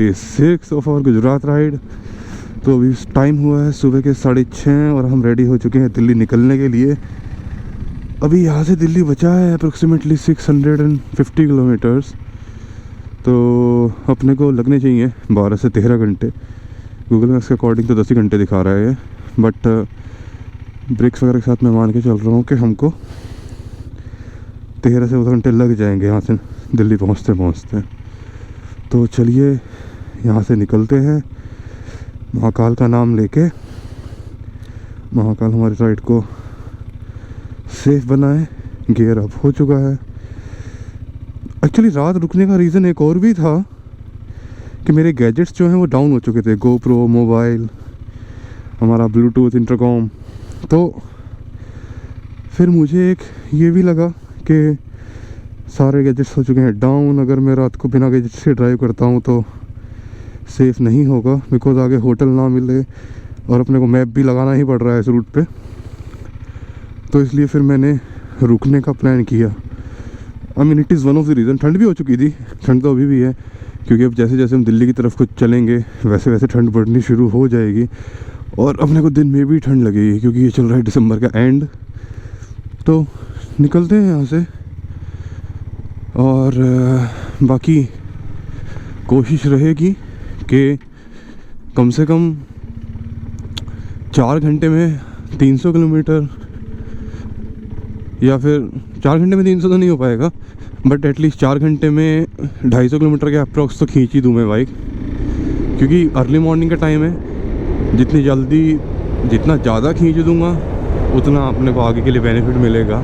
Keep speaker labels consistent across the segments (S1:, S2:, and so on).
S1: Day 6 of our Gujarat ride. तो अभी time हुआ है सुबह के 6:30 और हम रेडी हो चुके हैं दिल्ली निकलने के लिए। अभी यहाँ से दिल्ली बचा है अप्रोक्सीमेटली 650 किलोमीटर्स। तो अपने को लगने चाहिए 12 से 13 घंटे। गूगल मैप्स के अकॉर्डिंग तो 10 ही घंटे दिखा रहा है, बट ब्रेक्स वगैरह के साथ मैं मान के चल रहा हूँ कि हमको 13 से 14 घंटे लग जाएंगे यहाँ से दिल्ली पहुँचते पहुँचते। तो चलिए यहाँ से निकलते हैं महाकाल का नाम लेके। महाकाल हमारी राइड को सेफ बनाए। गियर अप हो चुका है। एक्चुअली रात रुकने का रीज़न एक और भी था कि मेरे गैजेट्स जो हैं वो डाउन हो चुके थे। गोप्रो, मोबाइल, हमारा ब्लूटूथ, इंटरकॉम। तो फिर मुझे एक ये भी लगा कि सारे गैजेट्स हो चुके हैं डाउन। अगर मैं रात को बिना गैजेट से ड्राइव करता हूँ तो सेफ़ नहीं होगा, बिकॉज आगे होटल ना मिले और अपने को मैप भी लगाना ही पड़ रहा है इस रूट पे। तो इसलिए फिर मैंने रुकने का प्लान किया। I mean it is one of the reason. ठंड भी हो चुकी थी, ठंड तो अभी भी है, क्योंकि अब जैसे जैसे हम दिल्ली की तरफ को चलेंगे वैसे वैसे ठंड बढ़नी शुरू हो जाएगी और अपने को दिन में भी ठंड लगेगी, क्योंकि ये चल रहा है दिसंबर का एंड। तो निकलते हैं यहाँ से और बाकी कोशिश रहेगी कि कम से कम 4 घंटे में 300 किलोमीटर, या फिर 4 घंटे में 300 तो नहीं हो पाएगा, बट एटलीस्ट 4 घंटे में 250 किलोमीटर के अप्रॉक्स तो खींच ही दूँ मैं बाइक। क्योंकि अर्ली मॉर्निंग का टाइम है, जितना ज़्यादा खींच दूँगा उतना अपने को आगे के लिए बेनिफिट मिलेगा।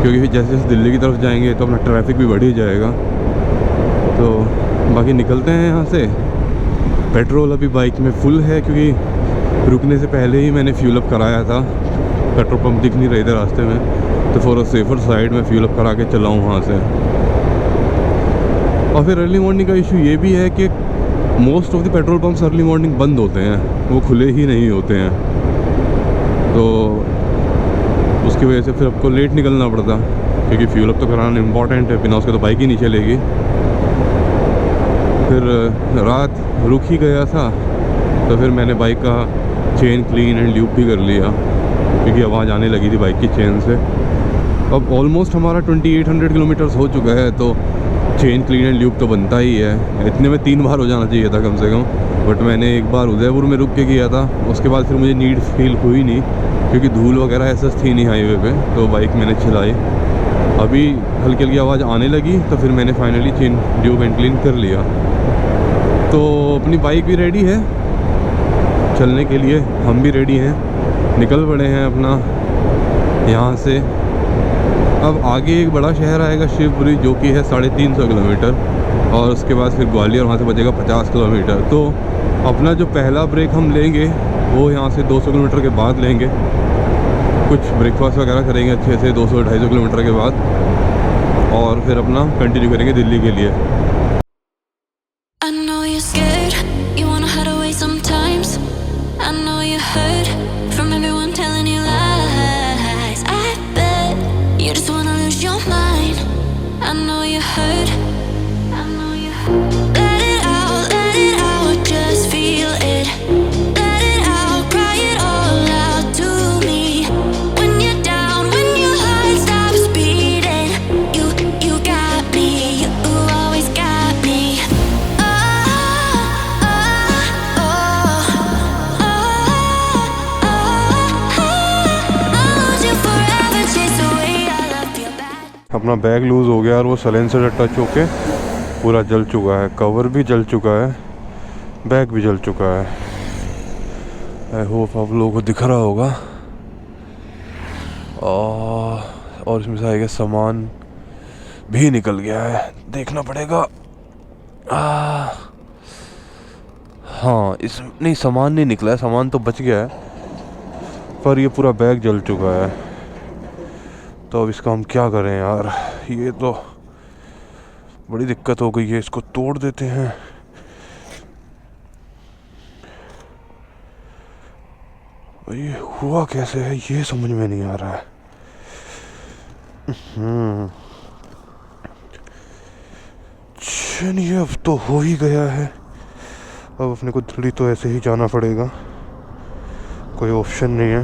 S1: क्योंकि फिर जैसे जैसे दिल्ली की तरफ जाएंगे तो अपना ट्रैफिक भी बढ़ ही जाएगा। तो बाकी निकलते हैं यहाँ से। पेट्रोल अभी बाइक में फुल है, क्योंकि रुकने से पहले ही मैंने फ्यूल अप कराया था। पेट्रोल पंप दिख नहीं रहे थे रास्ते में, तो फॉर अ सेफर साइड में फ्यूल अप करा के चला हूँ वहाँ से। और फिर अर्ली मॉर्निंग का इशू ये भी है कि most of the petrol pumps early morning बंद होते हैं, वो खुले ही नहीं होते हैं। तो उसकी वजह से फिर आपको लेट निकलना पड़ता, क्योंकि फ्यूल अप तो कराना इम्पॉर्टेंट है, बिना उसके तो बाइक ही नहीं चलेगी। फिर रात रुक ही गया था, तो फिर मैंने बाइक का चेन क्लीन एंड ल्यूब भी कर लिया, क्योंकि आवाज़ आने लगी थी बाइक की चेन से। अब ऑलमोस्ट हमारा 2800 किलोमीटर्स हो चुका है, तो चेन क्लीन एंड ल्यूब तो बनता ही है। इतने में 3 बार हो जाना चाहिए था कम से कम, बट मैंने एक बार उदयपुर में रुक के किया था। उसके बाद फिर मुझे नीड फील हुई नहीं, क्योंकि धूल वगैरह ऐसा थी नहीं हाईवे पे, तो बाइक मैंने चलाई। अभी हल्की हल्की आवाज़ आने लगी, तो फिर मैंने finally chain lube and clean कर लिया। तो अपनी बाइक भी रेडी है चलने के लिए, हम भी रेडी हैं, निकल पड़े हैं अपना यहाँ से। अब आगे एक बड़ा शहर आएगा शिवपुरी, जो कि है 350 किलोमीटर, और उसके बाद फिर ग्वालियर, वहाँ से बचेगा 50 किलोमीटर। तो अपना जो पहला ब्रेक हम लेंगे वो यहाँ से 200 किलोमीटर के बाद लेंगे। कुछ ब्रेकफास्ट वगैरह करेंगे अच्छे से 200-250 किलोमीटर के बाद, और फिर अपना कंटिन्यू करेंगे दिल्ली के लिए।
S2: I know you're scared, you wanna hide away sometimes. I know you hurt from everyone telling you lies. I bet you just wanna lose your mind. I know you hurt, I know you hurt. Let it out, just feel it. Let it out, cry it all out to me. When you're down, when your heart stops beating, you got me, you always got me.
S1: अपना bag loose हो गया और वो silencer से touch होके पूरा जल चुका है। कवर भी जल चुका है, बैग भी जल चुका है। आई होप आप लोगों को दिख रहा होगा। और इसमें से आएगा सामान भी निकल गया है, देखना पड़ेगा। हाँ, इस नहीं सामान नहीं निकला है, सामान तो बच गया है, पर ये पूरा बैग जल चुका है। तो अब इसका हम क्या करें यार, ये तो बड़ी दिक्कत हो गई है। इसको तोड़ देते हैं। ये हुआ कैसे है ये समझ में नहीं आ रहा है। चलिए अब तो हो ही गया है, अब अपने को दिल्ली तो ऐसे ही जाना पड़ेगा, कोई ऑप्शन नहीं है।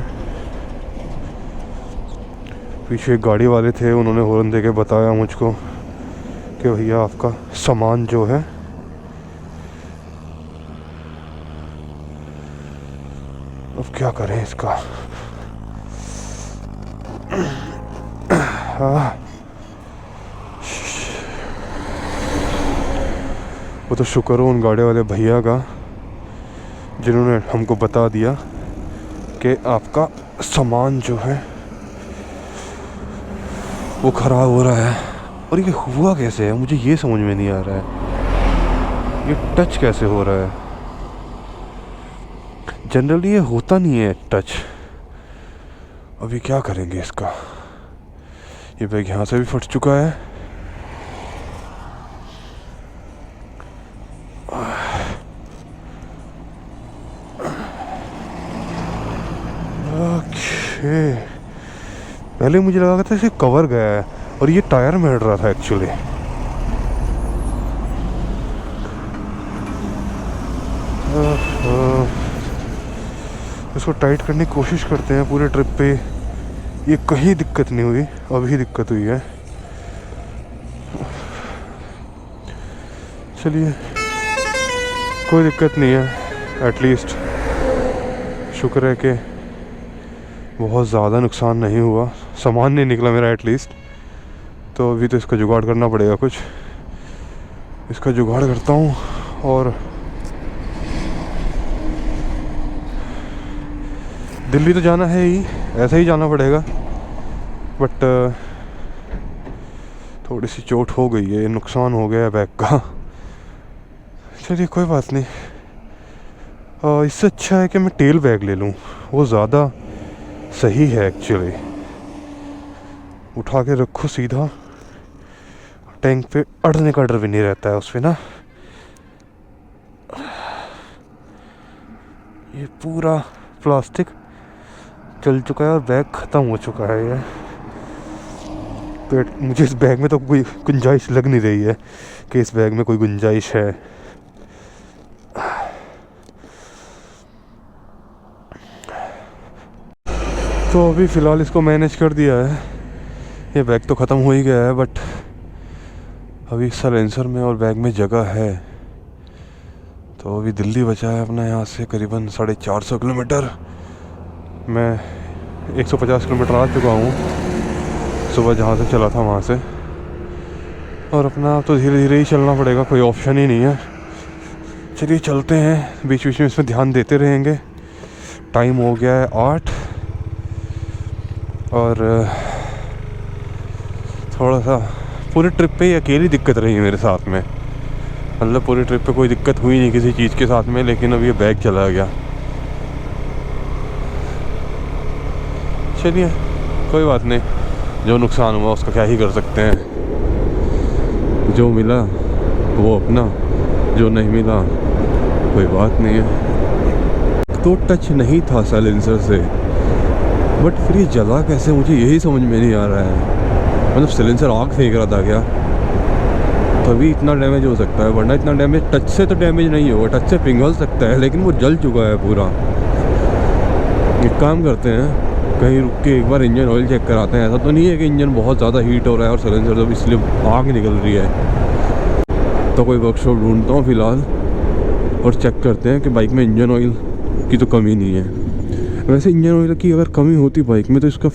S1: पीछे एक गाड़ी वाले थे, उन्होंने हॉर्न दे के बताया मुझको कि भैया आपका सामान जो है अब क्या करें इसका। वो तो शुक्र हो उन गाड़ी वाले भैया का जिन्होंने हमको बता दिया कि आपका सामान जो है वो ख़राब हो रहा है। और ये हुआ कैसे है मुझे ये समझ में नहीं आ रहा है, ये टच कैसे हो रहा है। जनरली ये होता नहीं है टच। अभी क्या करेंगे इसका। ये बैग यहाँ से भी फट चुका है। ओके, पहले मुझे लगा था इसे कवर गया है और ये टायर में हट रहा था एक्चुअली। इसको टाइट करने की कोशिश करते हैं पूरे ट्रिप पे। ये कहीं दिक्कत नहीं हुई, अभी दिक्कत हुई है। चलिए कोई दिक्कत नहीं है, एटलीस्ट शुक्र है कि बहुत ज़्यादा नुकसान नहीं हुआ, सामान नहीं निकला मेरा एटलीस्ट। तो अभी तो इसका जुगाड़ करना पड़ेगा, कुछ इसका जुगाड़ करता हूँ। और दिल्ली तो जाना है ही, ऐसा ही जाना पड़ेगा। बट थोड़ी सी चोट हो गई है, नुकसान हो गया है बैग का। चलिए कोई बात नहीं। इससे अच्छा है कि मैं टेल बैग ले लूँ, वो ज़्यादा सही है एक्चुअली। उठा के रखो सीधा, टैंक पे अड़ने का डर भी नहीं रहता है उस पर ना। ये पूरा प्लास्टिक चल चुका है और बैग ख़त्म हो चुका है। ये तो मुझे इस बैग में तो कोई गुंजाइश लग नहीं रही है कि इस बैग में कोई गुंजाइश है। तो अभी फ़िलहाल इसको मैनेज कर दिया है। ये बैग तो ख़त्म हो ही गया है, बट अभी साइलेंसर में और बैग में जगह है। तो अभी दिल्ली बचा है अपना, यहाँ से करीबन 450 किलोमीटर। मैं 150 किलोमीटर आ चुका हूँ सुबह जहाँ से चला था वहाँ से। और अपना तो धीरे धीरे ही चलना पड़ेगा, कोई ऑप्शन ही नहीं है। चलिए चलते हैं, बीच बीच में इसमें ध्यान देते रहेंगे। टाइम हो गया है 8 और थोड़ा सा पूरे ट्रिप पे ही अकेली दिक्कत रही मेरे साथ में। मतलब पूरी ट्रिप पे कोई दिक्कत हुई नहीं किसी चीज़ के साथ में, लेकिन अब ये बैग चला गया। चलिए कोई बात नहीं, जो नुकसान हुआ उसका क्या ही कर सकते हैं। जो मिला वो अपना, जो नहीं मिला कोई बात नहीं है। तो टच नहीं था साइलेंसर से, बट फिर ये जला कैसे मुझे यही समझ में नहीं आ रहा है। मतलब साइलेंसर आग फेंक रहा था क्या, तभी इतना डैमेज हो सकता है। वरना इतना डैमेज टच से तो डैमेज नहीं होगा, टच से पिघल सकता है, लेकिन वो जल चुका है पूरा। एक काम करते हैं, कहीं रुक के एक बार इंजन ऑयल चेक कराते हैं। ऐसा तो नहीं है कि इंजन बहुत ज़्यादा हीट हो रहा है और साइलेंसर तो इसलिए आग निकल रही है। तो कोई वर्कशॉप ढूंढता हूँ फ़िलहाल और चेक करते हैं कि बाइक में इंजन ऑयल की तो कमी नहीं है। वैसे इंजन ऑयल की अगर कमी होती बाइक में तो इसका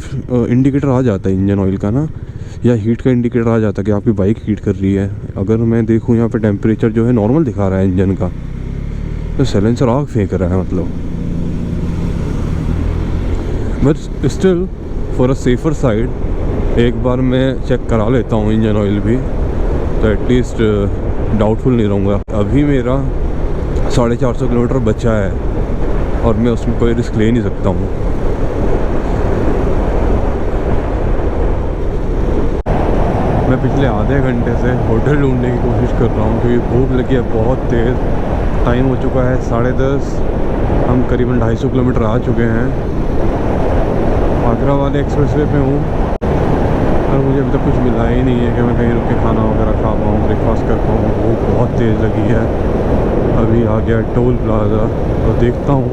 S1: इंडिकेटर आ जाता है इंजन ऑयल का ना, या हीट का इंडिकेटर आ जाता है कि आपकी बाइक हीट कर रही है। अगर मैं देखूँ यहाँ पे टेम्परेचर जो है नॉर्मल दिखा रहा है इंजन का, तो साइलेंसर आग फेंक रहा है मतलब। But still for a safer side एक बार मैं चेक करा लेता हूँ इंजन ऑयल भी, तो एटलीस्ट डाउटफुल नहीं रहूँगा। अभी मेरा 450 किलोमीटर बचा है और मैं उसमें कोई रिस्क ले नहीं सकता हूँ। मैं पिछले आधे घंटे से होटल ढूंढने की कोशिश कर रहा हूँ क्योंकि भूख लगी है बहुत तेज़। टाइम हो चुका है 10:30, हम करीबन 250 किलोमीटर आ चुके हैं। आगरा वाले एक्सप्रेसवे पे हूँ और मुझे अभी तक कुछ मिला ही नहीं है कि मैं कहीं रुक के खाना वगैरह खा पाऊँ, ब्रेकफास्ट कर पाऊँ। भूख बहुत तेज़ लगी है। अभी आ गया टोल प्लाजा और देखता हूँ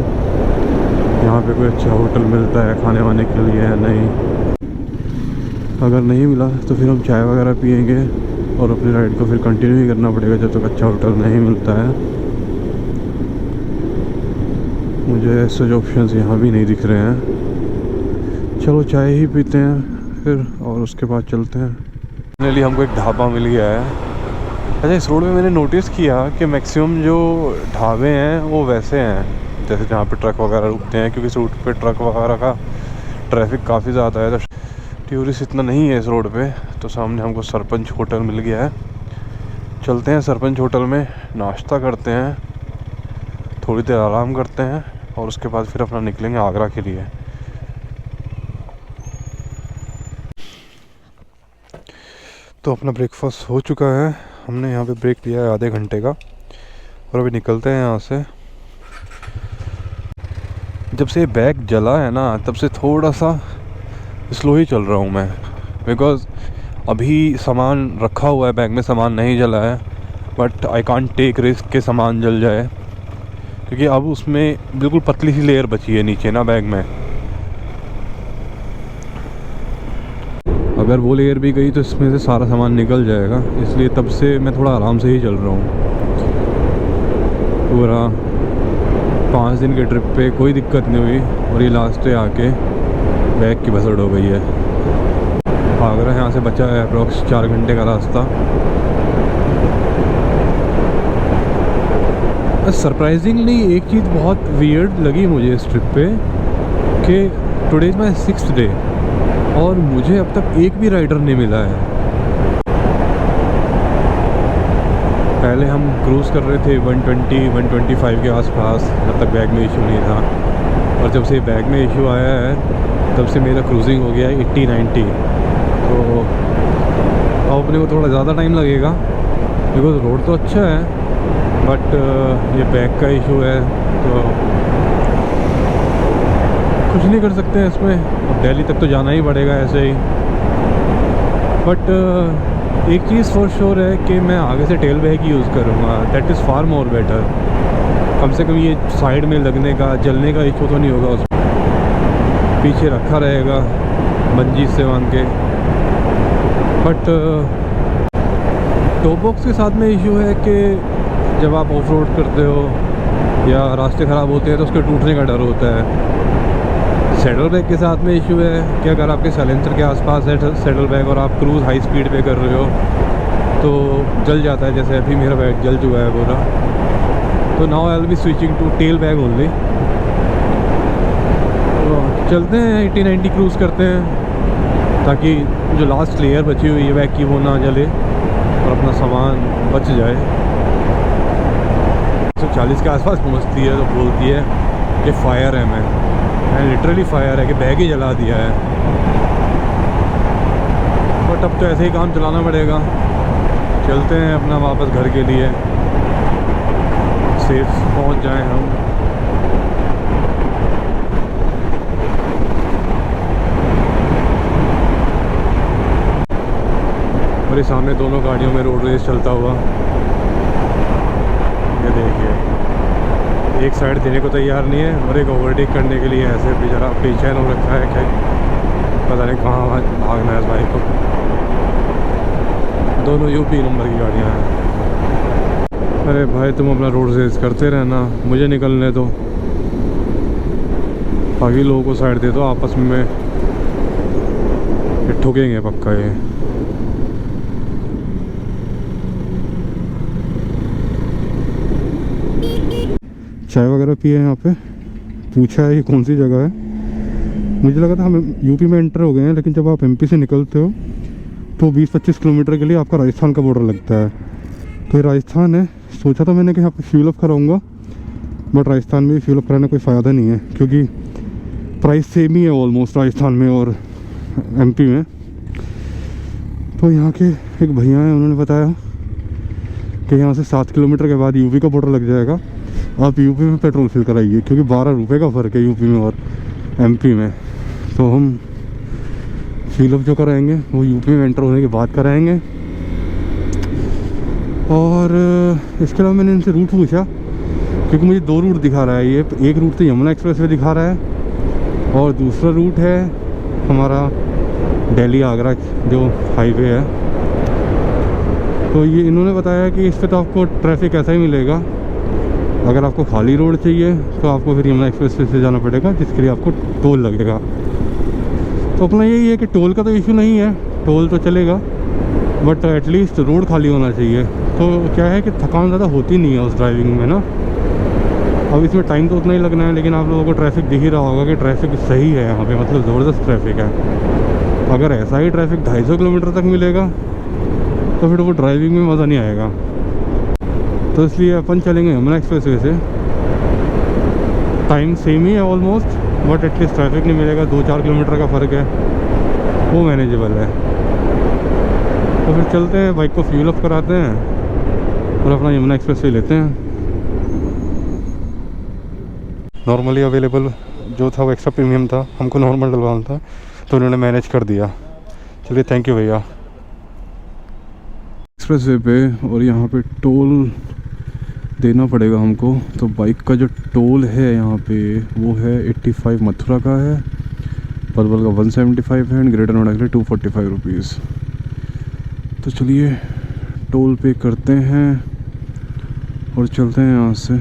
S1: यहाँ पे कोई अच्छा होटल मिलता है खाने वाने के लिए या नहीं। अगर नहीं मिला तो फिर हम चाय वगैरह पियेंगे और अपनी राइड को फिर कंटिन्यू ही करना पड़ेगा जब तक अच्छा होटल नहीं मिलता है। मुझे ऐसे ऑप्शंस यहाँ भी नहीं दिख रहे हैं। चलो चाय ही पीते हैं फिर और उसके बाद चलते हैं। फाइनली हमको एक ढाबा मिल गया है। अच्छा, इस रोड में मैंने नोटिस किया कि मैक्सिमम जो ढाबे हैं वो वैसे हैं जैसे जहाँ पे ट्रक वगैरह रुकते हैं, क्योंकि इस रूट पे ट्रक वगैरह का ट्रैफिक काफ़ी ज़्यादा है तो टूरिस्ट इतना नहीं है इस रोड पे। तो सामने हमको सरपंच होटल मिल गया है। चलते हैं सरपंच होटल में, नाश्ता करते हैं, थोड़ी देर आराम करते हैं और उसके बाद फिर अपना निकलेंगे आगरा के लिए। तो अपना ब्रेकफास्ट हो चुका है, हमने यहाँ पे ब्रेक लिया है आधे घंटे का और अभी निकलते हैं यहाँ से। जब से बैग जला है ना तब से थोड़ा सा स्लो ही चल रहा हूँ मैं, बिकॉज़ अभी सामान रखा हुआ है बैग में, सामान नहीं जला है, but I can't take risk के सामान जल जाए, क्योंकि अब उसमें बिल्कुल पतली सी लेयर बची है नीचे ना बैग में। अगर वो लेयर भी गई तो इसमें से सारा सामान निकल जाएगा, इसलिए तब से मैं थोड़ा आराम से ही चल रहा हूँ। पूरा 5 दिन के ट्रिप पे कोई दिक्कत नहीं हुई और ये लास्ट डे आके बैग की भसड़ हो गई है। आगरा यहाँ से बचा है अप्रॉक्स 4 घंटे का रास्ता। सरप्राइजिंगली एक चीज़ बहुत वियर्ड लगी मुझे इस ट्रिप पे कि today is my 6th day और मुझे अब तक एक भी राइडर नहीं मिला है। पहले हम क्रूज़ कर रहे थे 120-125 के आसपास, जब तक बैग में इशू नहीं था, और जब से बैग में इशू आया है तब से मेरा क्रूजिंग हो गया है 80-90। तो अब अपने को थोड़ा ज़्यादा टाइम लगेगा बिकॉज़ रोड तो अच्छा है, बट ये बैग का इशू है तो कुछ नहीं कर सकते हैं इसमें। अब दिल्ली तक तो जाना ही पड़ेगा ऐसे ही। बट एक चीज़ फॉर श्योर है कि मैं आगे से टेल बैग यूज़ करूँगा, that is far more better. कम से कम ये साइड में लगने का जलने का इशू तो नहीं होगा, उसमें पीछे रखा रहेगा बंजी से बांध के। बट टॉप बॉक्स के साथ में इशू है कि जब आप ऑफ रोड करते हो या रास्ते ख़राब होते हैं तो उसके टूटने का डर होता है। सैडल बैग के साथ में इशू है कि अगर आपके साइलेंसर के आसपास है सैडल बैग और आप क्रूज़ हाई स्पीड पे कर रहे हो तो जल जाता है, जैसे अभी मेरा बैग जल चुका है पूरा। तो now I will be switching to tail bag only. तो चलते हैं 80-90 क्रूज़ करते हैं ताकि जो लास्ट लेयर बची हुई है बैग की वो ना जले और अपना सामान बच जाए। 140 के आसपास पहुँचती है तो बोलती है कि फायर है। मैं लिटरली फायर है कि बैग ही जला दिया है। बट अब तो ऐसे ही काम चलाना पड़ेगा। चलते हैं अपना वापस घर के लिए, सेफ पहुंच जाएं हम। और ये सामने दोनों गाड़ियों में रोड रेस चलता हुआ, ये देखिए एक साइड देने को तैयार नहीं है और एक ओवरटेक करने के लिए ऐसे बेचारा बेचैन हो रखा है कि पता नहीं कहाँ भागना है इस भाई को। दोनों यूपी नंबर की गाड़ियाँ हैं। अरे भाई तुम अपना रोड रेस करते रहना, मुझे निकलने दो, बाकी लोगों को साइड दे दो आपस में, ठुकेंगे पक्का ये। चाय वगैरह पिए यहाँ पे, पूछा है ये कौन सी जगह है। मुझे लगा था हम यूपी में एंटर हो गए हैं, लेकिन जब आप एमपी से निकलते हो तो 20-25 किलोमीटर के लिए आपका राजस्थान का बॉर्डर लगता है। तो ये राजस्थान है। सोचा था मैंने कि यहाँ पे फ्यूल अप कराऊँगा, बट राजस्थान में फ्यूल अप कराने कोई फ़ायदा नहीं है क्योंकि प्राइस सेम ही है ऑलमोस्ट राजस्थान में और एमपी में। तो यहाँ के एक भैया हैं, उन्होंने बताया कि यहाँ से 7 किलोमीटर के बाद यूपी का बॉर्डर लग जाएगा, आप यूपी में पेट्रोल फिल कराइए, क्योंकि 12 रुपये का फ़र्क है यूपी में और एमपी में। तो हम फिल अप जो कराएंगे वो यूपी में एंटर होने के बाद कराएंगे। और इसके अलावा मैंने इनसे रूट पूछा क्योंकि मुझे दो रूट दिखा रहा है ये। एक रूट तो यमुना एक्सप्रेस वे दिखा रहा है और दूसरा रूट है हमारा दिल्ली आगरा जो हाईवे है। तो ये इन्होंने बताया कि इस पर तो आपको ट्रैफिक ऐसा ही मिलेगा। अगर आपको खाली रोड चाहिए तो आपको फिर यमुना एक्सप्रेस वे से जाना पड़ेगा, जिसके लिए आपको टोल लगेगा। तो अपना यही है कि टोल का तो इशू नहीं है, टोल तो चलेगा, बट एटलीस्ट रोड खाली होना चाहिए। तो क्या है कि थकान ज़्यादा होती नहीं है उस ड्राइविंग में ना। अब इसमें टाइम तो उतना ही लगना है, लेकिन आप लोगों को ट्रैफिक दिख ही रहा होगा कि ट्रैफिक सही है यहाँ पे, मतलब ज़बरदस्त ट्रैफिक है। अगर ऐसा ही ट्रैफिक 250 किलोमीटर तक मिलेगा तो फिर वो ड्राइविंग में मज़ा नहीं आएगा। तो इसलिए अपन चलेंगे यमुना एक्सप्रेस वे से। टाइम सेम ही है ऑलमोस्ट, बट एटलीस्ट ट्रैफिक नहीं मिलेगा। 2-4 किलोमीटर का फ़र्क है, वो मैनेजेबल है। तो फिर चलते हैं, बाइक को फ्यूल अप कराते हैं और अपना यमुना एक्सप्रेस वे लेते हैं। नॉर्मली अवेलेबल जो था वो एक्स्ट्रा प्रीमियम था, हमको नॉर्मल डलवाना था, तो उन्होंने मैनेज कर दिया। चलिए, थैंक यू भैया। एक्सप्रेस वे पे और यहाँ पे टोल देना पड़ेगा हमको। तो बाइक का जो टोल है यहाँ पे वो है 85 मथुरा का है, पलवल का 175 है एंड ग्रेटर नोएडा के लिए 245 रुपीज़। तो चलिए टोल पे करते हैं और चलते हैं यहाँ से।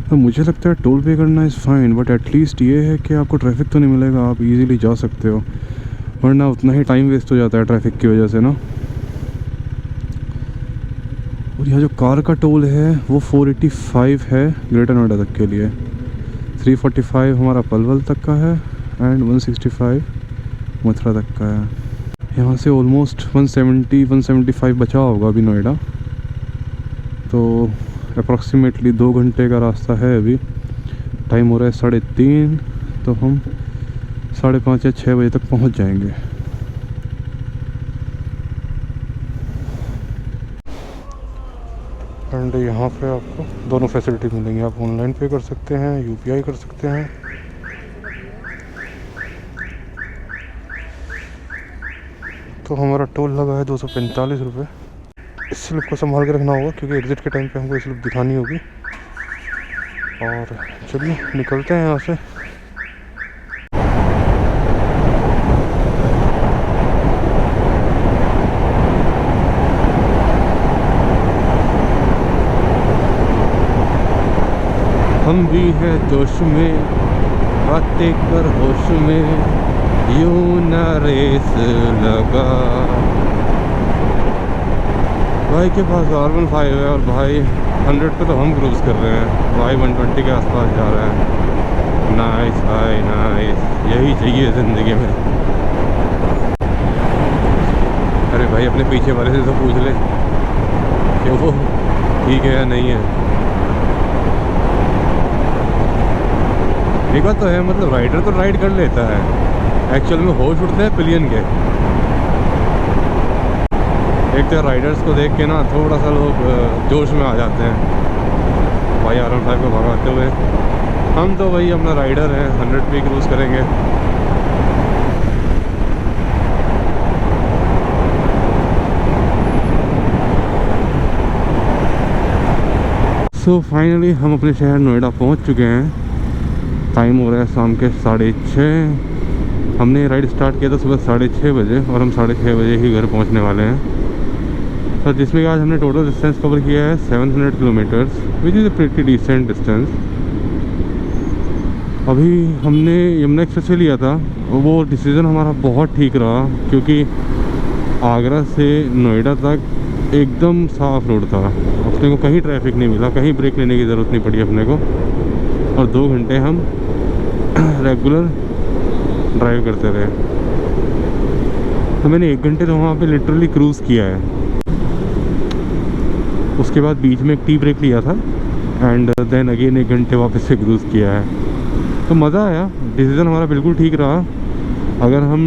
S1: तो मुझे लगता है टोल पे करना इज़ फाइन, बट एटलीस्ट ये है कि आपको ट्रैफिक तो नहीं मिलेगा, आप इजीली जा सकते हो, वरना उतना ही टाइम वेस्ट हो जाता है ट्रैफिक की वजह से ना। और यह जो कार का टोल है वो 485 है ग्रेटर नोएडा तक के लिए, 345 हमारा पलवल तक का है एंड 165 मथुरा तक का है। यहाँ से ऑलमोस्ट 170-175 बचा होगा अभी नोएडा। तो अप्रॉक्सीमेटली 2 घंटे का रास्ता है। अभी टाइम हो रहा है 3:30, तो हम 5:30 या 6 बजे तक पहुँच जाएंगे। एंड यहाँ पे आपको दोनों फैसिलिटी मिलेंगी, आप ऑनलाइन पे कर सकते हैं, यूपीआई कर सकते हैं। तो हमारा टोल लगा है 245 रुपये। इस स्लिप को संभाल के रखना होगा क्योंकि एग्ज़िट के टाइम पे हमको स्लिप दिखानी होगी। और चलिए निकलते हैं यहाँ से। हम भी हैं जोश में, बातें कर होश में, यूं न रेस लगा। भाई के पास R15 है और भाई 100 पे तो हम क्रूज़ कर रहे हैं, भाई 120 के आसपास जा रहा है। नाइस भाई नाइस, यही चाहिए ज़िंदगी में। अरे भाई अपने पीछे वाले से तो पूछ ले कि वो ठीक है या नहीं है। एक बात तो है, मतलब राइडर तो राइड कर लेता है, एक्चुअल में होश उठते हैं पिलियन के। एक तो राइडर्स को देख के ना थोड़ा सा लोग जोश में आ जाते हैं भाई R15 को भगाते हुए। हम तो भाई अपना राइडर हैं, 100 पे क्रूज़ करेंगे। सो फाइनली हम अपने शहर नोएडा पहुंच चुके हैं। टाइम हो रहा है शाम के 6:30। हमने राइड स्टार्ट किया था सुबह 6:30 बजे और हम 6:30 बजे ही घर पहुंचने वाले हैं। तो जिसमें कि आज हमने टोटल डिस्टेंस कवर किया है 700 kilometres, which is a pretty decent distance. अभी हमने यमुना एक्सप्रेस वे लिया था और वो डिसीज़न हमारा बहुत ठीक रहा, क्योंकि आगरा से नोएडा तक एकदम साफ़ रोड था, अपने को कहीं ट्रैफिक नहीं मिला, कहीं ब्रेक लेने की ज़रूरत नहीं पड़ी अपने को। और 2 घंटे हम रेगुलर ड्राइव करते रहे। तो मैंने 1 घंटे तो वहाँ पे लिटरली क्रूज़ किया है। उसके बाद बीच में एक टी ब्रेक लिया था एंड देन अगेन 1 घंटे वापस से क्रूज़ किया है। तो मज़ा आया, डिसीज़न हमारा बिल्कुल ठीक रहा। अगर हम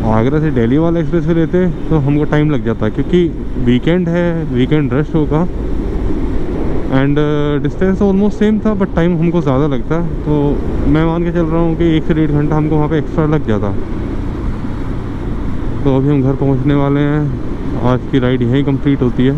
S1: आगरा से दिल्ली वाला एक्सप्रेस वे लेते तो हमको टाइम लग जाता, क्योंकि वीकेंड है, वीकेंड रश होगा एंड डिस्टेंस ऑलमोस्ट सेम था, बट टाइम हमको ज़्यादा लगता। तो मैं मान के चल रहा हूँ कि 1 से 1.5 घंटा हमको वहाँ पे एक्स्ट्रा लग जाता। तो अभी हम घर पहुँचने वाले हैं, आज की राइड यहीं कंप्लीट होती है।